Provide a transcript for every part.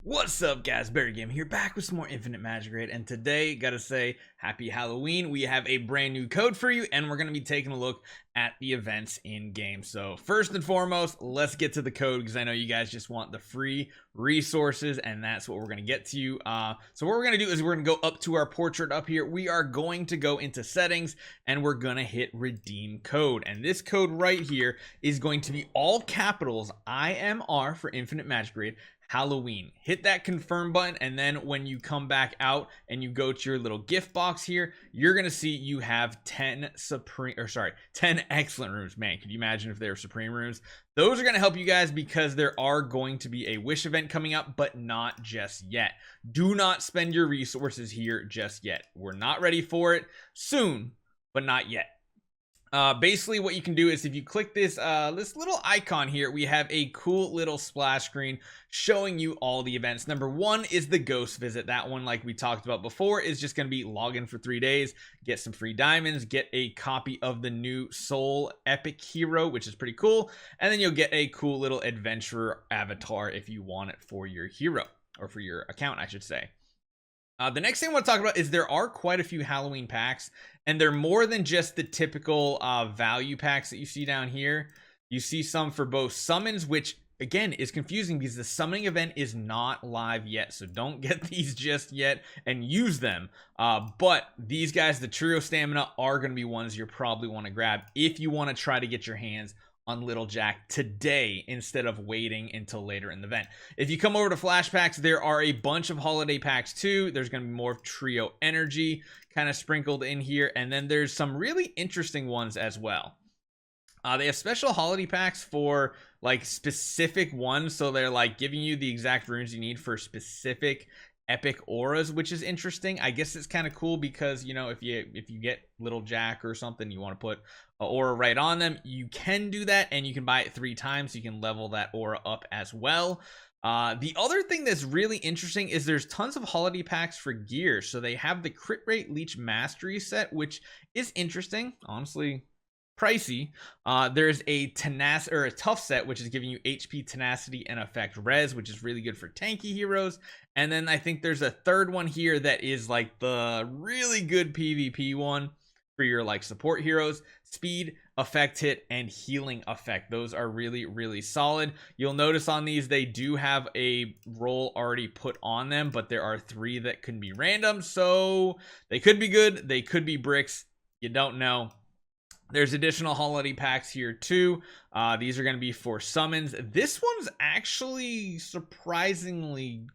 What's up guys, Barrygaming here, back with some more Infinite Magicraid, and today, gotta say, happy Halloween. We have a brand new code for you, and we're gonna be taking a look at the events in game. So first and foremost, let's get to the code, because I know you guys just want the free resources, and that's what we're gonna get to you. So what we're gonna do is we're gonna go up to our portrait up here. We are going to go into settings, and we're gonna hit redeem code, and this code right here is going to be all capitals IMR for Infinite Magicraid Halloween. Hit that confirm button, and then when you come back out and you go to your little gift box here, you're gonna see you have 10 excellent rooms. Man, could you imagine if they were supreme rooms? Those are gonna help you guys because there are going to be a wish event coming up, but not just yet. Do not spend your resources here just yet. We're not ready for it. Soon, but not yet. Basically what you can do is if you click this little icon here, we have a cool little splash screen showing you all the events. Number one is the ghost visit. That one, like we talked about before, is just going to be log in for 3 days, get some free diamonds, get a copy of the new soul epic hero, which is pretty cool, and then you'll get a cool little adventurer avatar if you want it for your hero, or for your account I should say. The next thing I want to talk about is there are quite a few Halloween packs, and they're more than just the typical value packs that you see down here. You see some for both summons, which again is confusing because the summoning event is not live yet, so don't get these just yet and use them. But these guys, the trio stamina, are going to be ones you probably want to grab if you want to try to get your hands on Little Jack today instead of waiting until later in the event. If you come over to flash packs, there are a bunch of holiday packs too. There's going to be more trio energy kind of sprinkled in here, and then there's some really interesting ones as well. They have special holiday packs for like specific ones, so they're like giving you the exact runes you need for specific epic auras, which is interesting. I guess it's kind of cool because, you know, if you get Little Jack or something, you want to put an aura right on them, you can do that, and you can buy it 3 times, so you can level that aura up as well. The other thing that's really interesting is there's tons of holiday packs for gear. So they have the crit rate leech mastery set, which is interesting, honestly pricey. There's a tough set, which is giving you HP, tenacity, and effect res, which is really good for tanky heroes. And then I think there's a third one here that is like the really good PvP one for your like support heroes: speed, effect hit, and healing effect. Those are really solid. You'll notice on these they do have a roll already put on them, but there are 3 that can be random, so they could be good, they could be bricks, you don't know. There's additional holiday packs here too. These are going to be for summons. This one's actually surprisingly,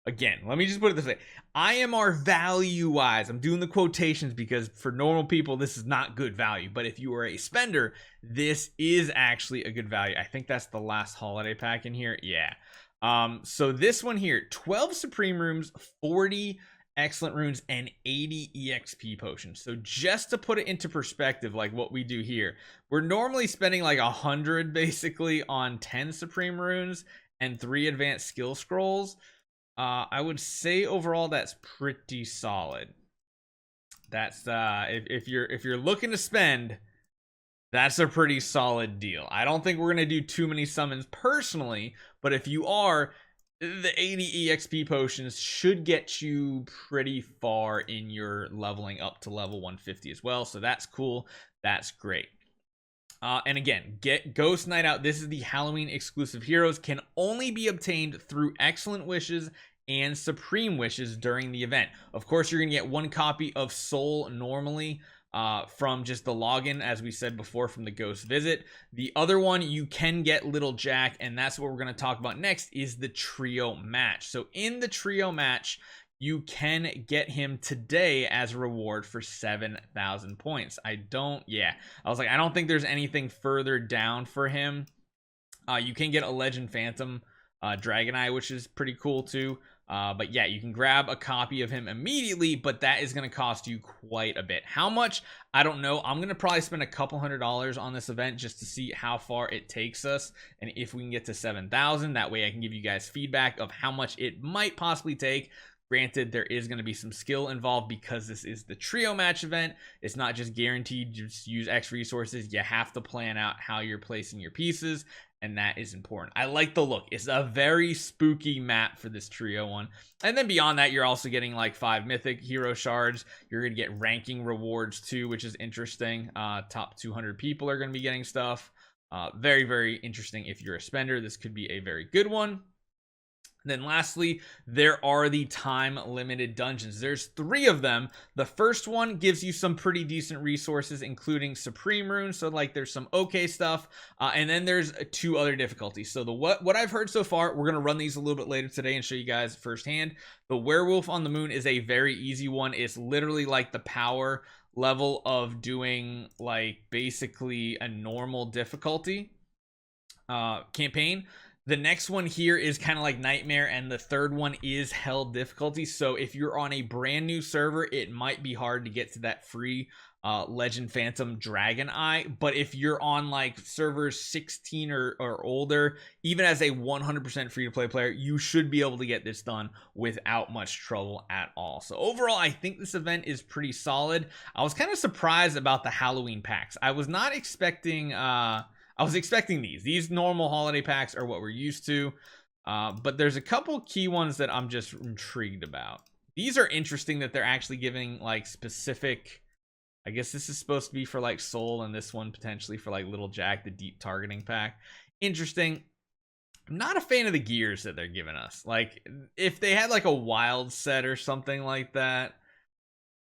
again, let me just put it this way, IMR value wise, I'm doing the quotations because for normal people this is not good value, but if you are a spender, this is actually a good value. I think that's the last holiday pack in here. Yeah. So this one here, 12 supreme rooms, 40 excellent runes, and 80 exp potions. So just to put it into perspective, like what we do here, we're normally spending like 100 basically on 10 supreme runes and 3 advanced skill scrolls. I would say overall that's pretty solid. That's if you're looking to spend, that's a pretty solid deal. I don't think we're gonna do too many summons personally, but if you are, the 80 exp potions should get you pretty far in your leveling up to level 150 as well, so that's cool, that's great. And again, get Ghost Night Out. This is the Halloween exclusive heroes, can only be obtained through excellent wishes and supreme wishes during the event. Of course, you're gonna get 1 copy of soul normally from just the login, as we said before, from the ghost visit. The other one, you can get Little Jack, and that's what we're going to talk about next, is the trio match. So in the trio match, you can get him today as a reward for 7,000 points. I was like, I don't think there's anything further down for him. You can get a Legend Phantom Dragon Eye, which is pretty cool too. But yeah, you can grab a copy of him immediately, but that is going to cost you quite a bit. How much? I don't know. I'm going to probably spend a couple $100s on this event just to see how far it takes us, and if we can get to 7,000. That way I can give you guys feedback of how much it might possibly take. Granted, there is going to be some skill involved because this is the trio match event. It's not just guaranteed just use X resources. You have to plan out how you're placing your pieces, and that is important. I like the look. It's a very spooky map for this trio one. And then beyond that, you're also getting like 5 mythic hero shards. You're going to get ranking rewards too, which is interesting. Top 200 people are going to be getting stuff. Very, very interesting. If you're a spender, this could be a very good one. Then lastly, there are the time limited dungeons. There's 3 of them. The first one gives you some pretty decent resources, including Supreme Rune. So like there's some okay stuff. And then there's 2 other difficulties. So the what I've heard so far, we're going to run these a little bit later today and show you guys firsthand. The Werewolf on the Moon is a very easy one. It's literally like the power level of doing like basically a normal difficulty campaign. The next one here is kind of like Nightmare, and the third one is Hell difficulty. So if you're on a brand new server, it might be hard to get to that free Legend Phantom Dragon Eye. But if you're on like servers 16 or older, even as a 100% free-to-play player, you should be able to get this done without much trouble at all. So overall, I think this event is pretty solid. I was kind of surprised about the Halloween packs. I was not expecting... I was expecting these normal holiday packs are what we're used to, but there's a couple key ones that I'm just intrigued about. These are interesting that they're actually giving like specific, I guess this is supposed to be for like Soul, and this one potentially for like Little Jack, the deep targeting pack. Interesting. I'm not a fan of the gears that they're giving us. Like if they had like a wild set or something like that,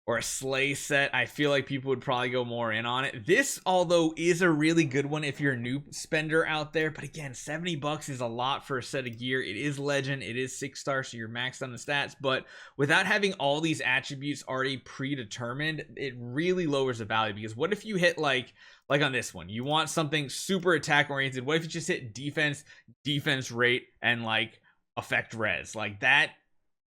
or a sleigh set, I feel like people would probably go more in on it. This, although, is a really good one if you're a new spender out there. But again, $70 is a lot for a set of gear. It is Legend. It is 6-star, so you're maxed on the stats. But without having all these attributes already predetermined, it really lowers the value. Because what if you hit like on this one, you want something super attack oriented. What if you just hit defense rate, and like effect res? Like that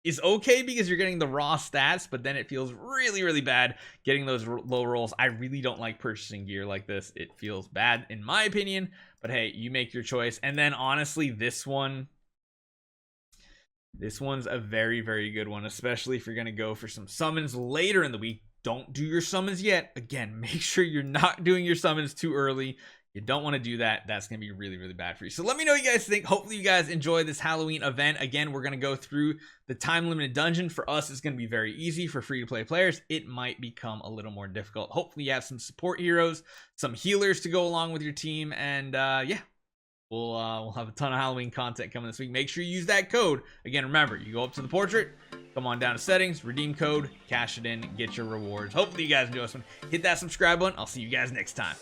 is okay because you're getting the raw stats, but then it feels really, really bad getting those low rolls. I really don't like purchasing gear like this. It feels bad in my opinion, but hey, you make your choice. And then honestly, this one's a very, very good one, especially if you're going to go for some summons later in the week. Don't do your summons yet. Again, make sure you're not doing your summons too early. You don't want to do that. That's going to be really, really bad for you. So let me know what you guys think. Hopefully you guys enjoy this Halloween event. Again, we're going to go through the time limited dungeon. For us, it's going to be very easy. For free to play players, it might become a little more difficult. Hopefully you have some support heroes, some healers to go along with your team. And yeah, we'll have a ton of Halloween content coming this week. Make sure you use that code. Again, remember, you go up to the portrait, come on down to settings, redeem code, cash it in, get your rewards. Hopefully you guys enjoy this one. Hit that subscribe button. I'll see you guys next time.